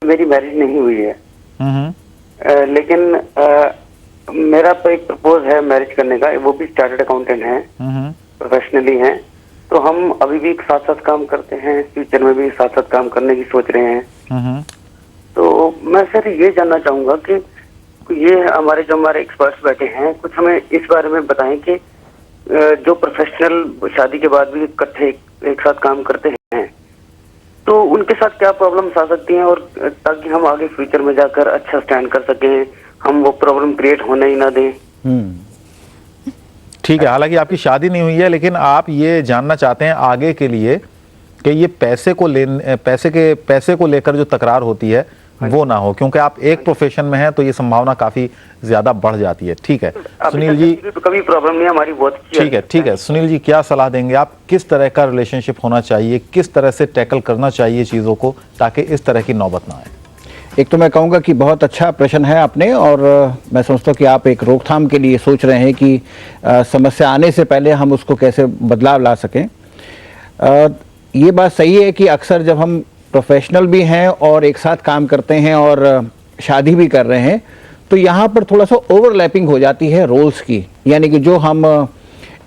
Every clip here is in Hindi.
मेरी मैरिज नहीं हुई है। लेकिन मेरा तो एक प्रपोज है मैरिज करने का, वो भी चार्टर्ड अकाउंटेंट है, प्रोफेशनली हैं। तो हम अभी भी साथ साथ काम करते हैं, फ्यूचर में भी साथ साथ काम करने की सोच रहे हैं। तो मैं सर ये जानना चाहूंगा कि ये हमारे एक्सपर्ट्स बैठे हैं, कुछ हमें इस बारे में बताएं कि जो प्रोफेशनल शादी के बाद भी इकट्ठे एक साथ काम करते हैं तो उनके साथ क्या प्रॉब्लम्स आ सकती हैं, और ताकि हम आगे फ्यूचर में जाकर अच्छा स्टैंड कर सकें, हम वो प्रॉब्लम क्रिएट होने ही ना दें। ठीक है, हालांकि आपकी शादी नहीं हुई है, लेकिन आप ये जानना चाहते हैं आगे के लिए कि ये पैसे को लेकर जो तकरार होती है वो ना हो, क्योंकि आप एक प्रोफेशन में हैं तो ये संभावना काफी ज्यादा बढ़ जाती है। ठीक है सुनील जी, तो कभी प्रॉब्लम नहीं, हमारी बहुत ठीक है सुनील जी, क्या सलाह देंगे आप? किस तरह का रिलेशनशिप होना चाहिए, किस तरह से टैकल करना चाहिए चीजों को ताकि इस तरह की नौबत ना आए? एक तो मैं कहूँगा कि बहुत अच्छा प्रश्न है आपने, और मैं समझता हूँ कि आप एक रोकथाम के लिए सोच रहे हैं कि समस्या आने से पहले हम उसको कैसे बदलाव ला सकें। ये बात सही है कि अक्सर जब हम प्रोफेशनल भी हैं और एक साथ काम करते हैं और शादी भी कर रहे हैं तो यहाँ पर थोड़ा सा ओवरलैपिंग हो जाती है रोल्स की, यानी कि जो हम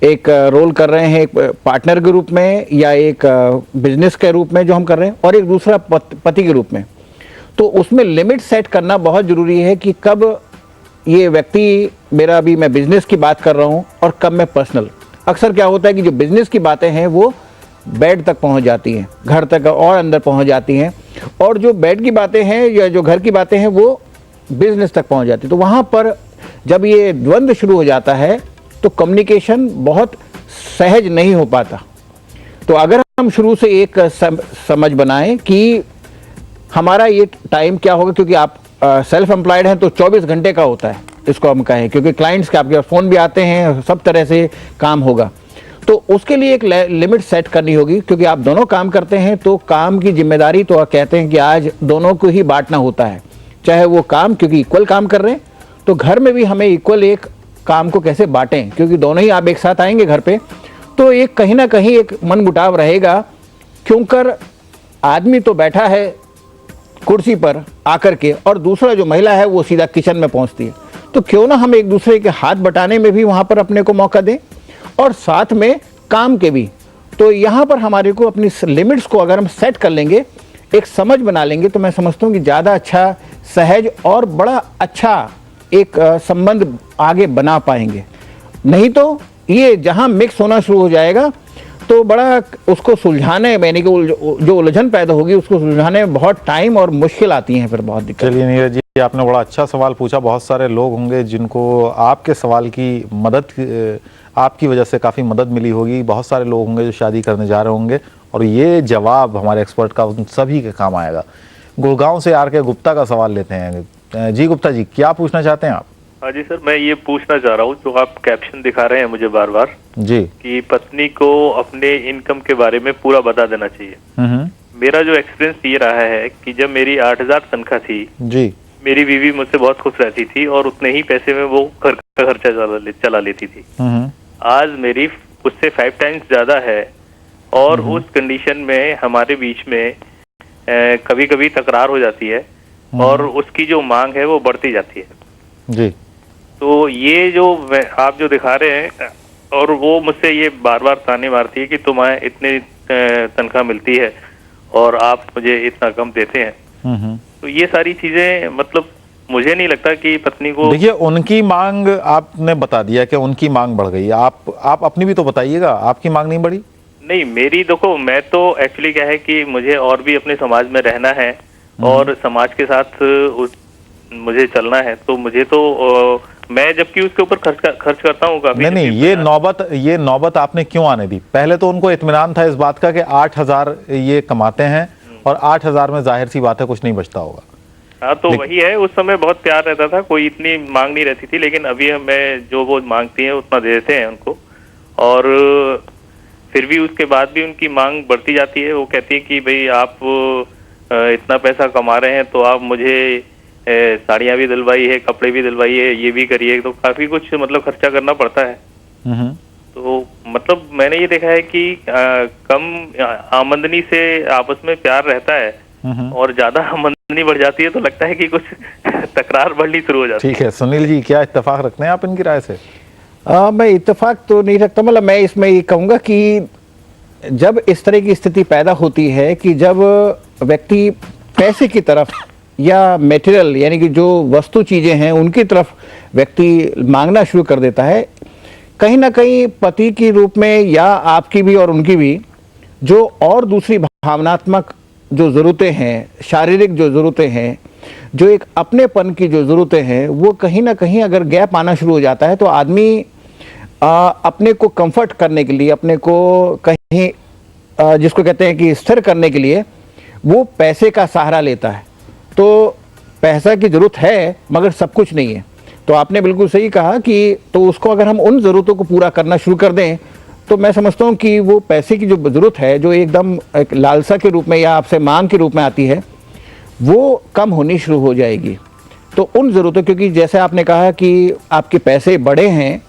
एक रोल कर रहे हैं एक पार्टनर के रूप में या एक बिजनेस के रूप में जो हम कर रहे हैं, और एक दूसरा पति के रूप में, तो उसमें लिमिट सेट करना बहुत ज़रूरी है कि कब ये व्यक्ति मेरा, अभी मैं बिजनेस की बात कर रहा हूँ, और कब मैं पर्सनल। अक्सर क्या होता है कि जो बिजनेस की बातें हैं वो बेड तक पहुँच जाती हैं, घर तक और अंदर पहुँच जाती हैं, और जो बेड की बातें हैं या जो घर की बातें हैं वो बिजनेस तक पहुँच जाती है। तो वहाँ पर जब ये द्वंद्व शुरू हो जाता है तो कम्युनिकेशन बहुत सहज नहीं हो पाता। तो अगर हम शुरू से एक समझ बनाएं कि हमारा ये टाइम क्या होगा, क्योंकि आप सेल्फ एम्प्लॉयड हैं तो 24 घंटे का होता है, इसको हम कहें, क्योंकि क्लाइंट्स के आपके फ़ोन भी आते हैं, सब तरह से काम होगा, तो उसके लिए एक लिमिट सेट करनी होगी। क्योंकि आप दोनों काम करते हैं तो काम की जिम्मेदारी तो कहते हैं कि आज दोनों को ही बांटना होता है, चाहे वो काम, क्योंकि इक्वल काम कर रहे हैं तो घर में भी हमें इक्वल एक काम को कैसे बांटें, क्योंकि दोनों ही आप एक साथ आएंगे घर पे, तो एक कहीं ना कहीं एक मन मुटाव रहेगा। क्योंकि आदमी तो बैठा है कुर्सी पर आकर के, और दूसरा जो महिला है वो सीधा किचन में पहुंचती है, तो क्यों ना हम एक दूसरे के हाथ बटाने में भी वहां पर अपने को मौका दें, और साथ में काम के भी। तो यहाँ पर हमारे को अपनी लिमिट्स को अगर हम सेट कर लेंगे, एक समझ बना लेंगे, तो मैं समझता हूँ कि ज़्यादा अच्छा, सहज और बड़ा अच्छा एक संबंध आगे बना पाएंगे। नहीं तो ये जहाँ मिक्स होना शुरू हो जाएगा तो बड़ा उसको सुलझाने में, यानी कि जो उलझन पैदा होगी उसको सुलझाने में बहुत टाइम और मुश्किल आती हैं, फिर बहुत दिक्कत। चलिए नीरज जी, आपने बड़ा अच्छा सवाल पूछा। बहुत सारे लोग होंगे जिनको आपके सवाल की मदद, आपकी वजह से काफ़ी मदद मिली होगी। बहुत सारे लोग होंगे जो शादी करने जा रहे होंगे और ये जवाब हमारे एक्सपर्ट का उन सभी के काम आएगा। गुड़गांव से आर के गुप्ता का सवाल लेते हैं। जी गुप्ता जी, क्या पूछना चाहते हैं आप? हाँ जी सर, मैं ये पूछना चाह रहा हूँ, जो आप कैप्शन दिखा रहे हैं मुझे बार बार जी, कि पत्नी को अपने इनकम के बारे में पूरा बता देना चाहिए। मेरा जो एक्सपीरियंस ये रहा है कि जब मेरी 8,000 तनख्वाह थी जी, मेरी बीवी मुझसे बहुत खुश रहती थी और उतने ही पैसे में वो घर का खर्चा चला लेती थी। आज मेरी उससे 5 टाइम्स ज्यादा है, और उस कंडीशन में हमारे बीच में कभी कभी तकरार हो जाती है और उसकी जो मांग है वो बढ़ती जाती है जी। तो ये जो आप जो दिखा रहे हैं, और वो मुझसे ये बार बार ताने मारती है कि तुम्हें इतनी तनख्वाह मिलती है और आप मुझे इतना कम देते हैं। तो ये सारी चीजें, मतलब मुझे नहीं लगता कि पत्नी को, देखिए उनकी मांग आपने बता दिया कि उनकी मांग बढ़ गई, आप अपनी भी तो बताइएगा, आपकी मांग नहीं बढ़ी? नहीं, मेरी देखो, मैं तो एक्चुअली क्या है कि मुझे और भी अपने समाज में रहना है और समाज के साथ मुझे चलना है, तो मुझे तो मैं जबकि उसके ऊपर खर्च करता हूँ काफी। नहीं, ये नौबत आपने क्यों आने दी? पहले तो उनको इत्मीनान था इस बात का कि 8,000 ये कमाते हैं और 8,000 में जाहिर सी बात है कुछ नहीं बचता होगा। हाँ, तो वही है, उस समय बहुत प्यार रहता था, कोई इतनी मांग नहीं रहती थी, लेकिन अभी मैं जो वो मांगती हैं उतना दे देते हैं उनको, और फिर भी उसके बाद भी उनकी मांग बढ़ती जाती है। वो कहती है कि भाई आप इतना पैसा कमा रहे हैं तो आप मुझे साड़ियाँ भी दिलवाई है, कपड़े भी दिलवाई है, ये भी करिए, तो काफी कुछ मतलब खर्चा करना पड़ता है। तो मतलब मैंने ये देखा है कि कम आमदनी से आपस में प्यार रहता है और ज्यादा आमदनी आमदनी बढ़ जाती है तो लगता है कि कुछ तकरार बढ़नी शुरू हो जाती है। ठीक है सुनील जी, क्या इत्तेफाक रखते हैं आप इनकी राय से? मैं इत्तेफाक तो नहीं रखता, मतलब मैं इसमें ये कहूँगा कि जब इस तरह की स्थिति पैदा होती है कि जब व्यक्ति पैसे की तरफ या मटेरियल यानी कि जो वस्तु चीज़ें हैं उनकी तरफ व्यक्ति मांगना शुरू कर देता है, कहीं ना कहीं पति के रूप में या आपकी भी और उनकी भी जो और दूसरी भावनात्मक जो ज़रूरतें हैं, शारीरिक जो ज़रूरतें हैं, जो एक अपनेपन की जो ज़रूरतें हैं, वो कहीं ना कहीं अगर गैप आना शुरू हो जाता है तो आदमी अपने को कंफर्ट करने के लिए, अपने को कहीं जिसको कहते हैं कि स्थिर करने के लिए वो पैसे का सहारा लेता है। तो पैसा की ज़रूरत है मगर सब कुछ नहीं है। तो आपने बिल्कुल सही कहा कि तो उसको अगर हम उन ज़रूरतों को पूरा करना शुरू कर दें तो मैं समझता हूँ कि वो पैसे की जो ज़रूरत है, जो एकदम एक लालसा के रूप में या आपसे मांग के रूप में आती है, वो कम होनी शुरू हो जाएगी। तो उन ज़रूरतों, क्योंकि जैसे आपने कहा कि आपके पैसे बड़े हैं,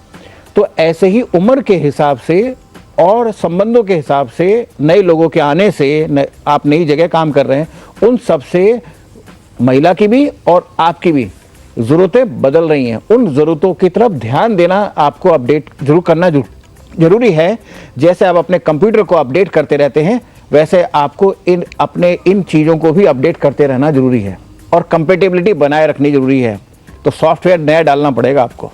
तो ऐसे ही उम्र के हिसाब से और संबंधों के हिसाब से, नए लोगों के आने से, आप नई जगह काम कर रहे हैं, उन सब से महिला की भी और आपकी भी ज़रूरतें बदल रही हैं। उन ज़रूरतों की तरफ ध्यान देना आपको अपडेट जरूर करना जरूरी है। जैसे आप अपने कंप्यूटर को अपडेट करते रहते हैं, वैसे आपको इन चीज़ों को भी अपडेट करते रहना जरूरी है और कंपेटेबिलिटी बनाए रखनी जरूरी है। तो सॉफ्टवेयर नया डालना पड़ेगा आपको।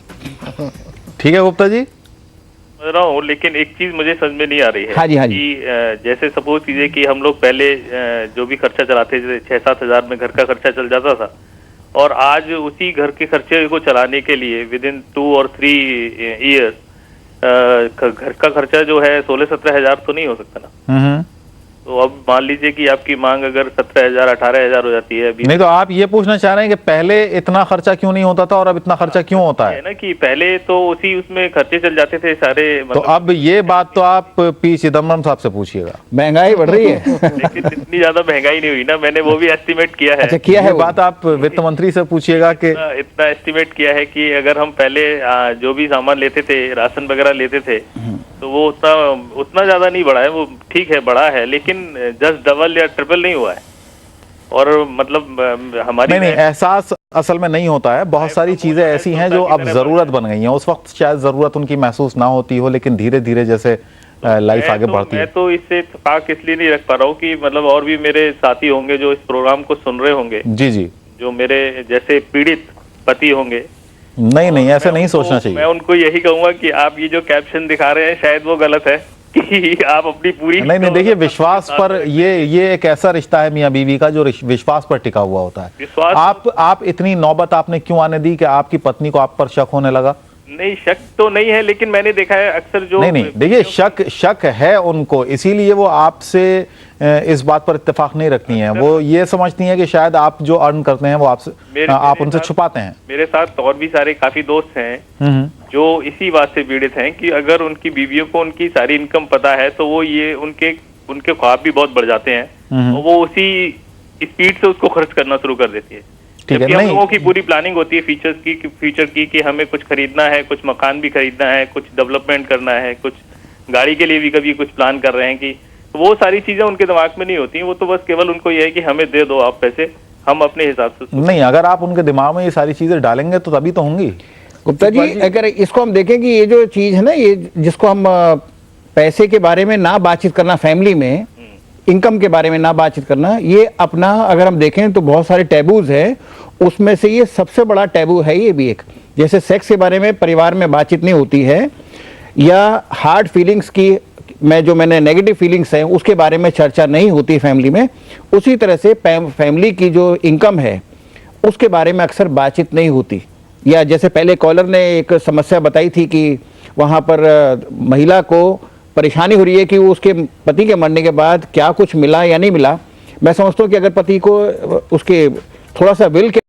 ठीक है गुप्ता जी, समझ रहा हूँ, लेकिन एक चीज मुझे समझ में नहीं आ रही है। हाँ जी, हाँ जी। कि जैसे सपोज कीजिए कि हम लोग पहले जो भी खर्चा चलाते थे 6-7 हजार में घर का खर्चा चल जाता था, और आज उसी घर के खर्चे को चलाने के लिए विद इन 2 और 3 ईयर्स घर का खर्चा जो है 16-17 हजार तो नहीं हो सकता ना। तो अब मान लीजिए कि आपकी मांग अगर 17,000-18,000 हो जाती है अभी। नहीं तो आप ये पूछना चाह रहे हैं कि पहले इतना खर्चा क्यों नहीं होता था और अब इतना खर्चा क्यों होता है? ना कि पहले तो उसी उसमें खर्चे चल जाते थे सारे, तो अब ये बात तो आप पी चिदम्बरम साहब से पूछिएगा। महंगाई बढ़ रही है लेकिन इतनी ज्यादा महंगाई नहीं हुई ना, मैंने वो भी एस्टिमेट किया है। अच्छा, किया है ये बात आप वित्त मंत्री से पूछिएगा कि इतना एस्टिमेट किया है कि अगर हम पहले जो भी सामान लेते थे, राशन वगैरह लेते थे, तो वो उतना ज्यादा नहीं बढ़ा है। वो ठीक है, बढ़ा है, लेकिन जस्ट डबल या ट्रिपल नहीं हुआ है। और मतलब हमारी नहीं एहसास असल में नहीं होता है। बहुत सारी चीजें ऐसी हैं जो अब जरूरत बन गई हैं। उस वक्त शायद जरूरत उनकी महसूस ना होती हो, लेकिन धीरे धीरे जैसे लाइफ आगे बढ़ती है। मैं तो इससे इत्तेफाक इसलिए नहीं रख पा रहा हूँ कि मतलब और भी मेरे साथी होंगे जो इस प्रोग्राम को सुन रहे होंगे, जी जी, जो मेरे जैसे पीड़ित पति होंगे। नहीं ऐसा नहीं सोचना चाहिए। मैं उनको यही कहूंगा कि आप ये जो कैप्शन दिखा रहे हैं शायद वो गलत है, कि आप अपनी पूरी नहीं देखिए, विश्वास पर ये एक ऐसा रिश्ता है मियां बीवी का जो विश्वास पर टिका हुआ होता है। विश्वास आप इतनी नौबत आपने क्यों आने दी कि आपकी पत्नी को आप पर शक होने लगा? नहीं, शक तो नहीं है, लेकिन मैंने देखा है अक्सर जो नहीं देखिए, शक है उनको, इसीलिए वो आपसे इस बात पर इत्तेफाक नहीं रखती हैं। वो ये समझती हैं कि शायद आप जो अर्न करते हैं वो आप उनसे छुपाते हैं। मेरे साथ और भी सारे काफी दोस्त हैं जो इसी बात से पीड़ित हैं कि अगर उनकी बीवियों को उनकी सारी इनकम पता है तो वो ये उनके ख्वाब भी बहुत बढ़ जाते हैं, और वो उसी स्पीड से उसको खर्च करना शुरू कर देती है। ठीक है, हम लोगों की पूरी प्लानिंग होती है फ्यूचर की कि हमें कुछ खरीदना है, कुछ मकान भी खरीदना है, कुछ डेवलपमेंट करना है, कुछ गाड़ी के लिए भी कभी कुछ प्लान कर रहे हैं, कि तो वो सारी चीजें उनके दिमाग में नहीं होती। वो तो बस केवल उनको ये है कि हमें दे दो आप पैसे, हम अपने हिसाब से। नहीं, अगर आप उनके दिमाग में ये सारी चीजें डालेंगे तो तभी तो होंगी। गुप्ता जी, अगर इसको हम देखें कि ये जो चीज है ना, ये जिसको हम पैसे के बारे में ना बातचीत करना, फैमिली में इनकम के बारे में ना बातचीत करना, ये अपना अगर हम देखें तो बहुत सारे टैबूज है, उसमें से ये सबसे बड़ा टैबू है। ये भी एक, जैसे सेक्स के बारे में परिवार में बातचीत नहीं होती है, या हार्ड फीलिंग्स की मैंने नेगेटिव फीलिंग्स हैं उसके बारे में चर्चा नहीं होती फैमिली में, उसी तरह से फैमिली की जो इनकम है उसके बारे में अक्सर बातचीत नहीं होती। या जैसे पहले कॉलर ने एक समस्या बताई थी कि वहाँ पर महिला को परेशानी हो रही है कि उसके पति के मरने के बाद क्या कुछ मिला या नहीं मिला। मैं समझता हूँ कि अगर पति को उसके थोड़ा सा विल के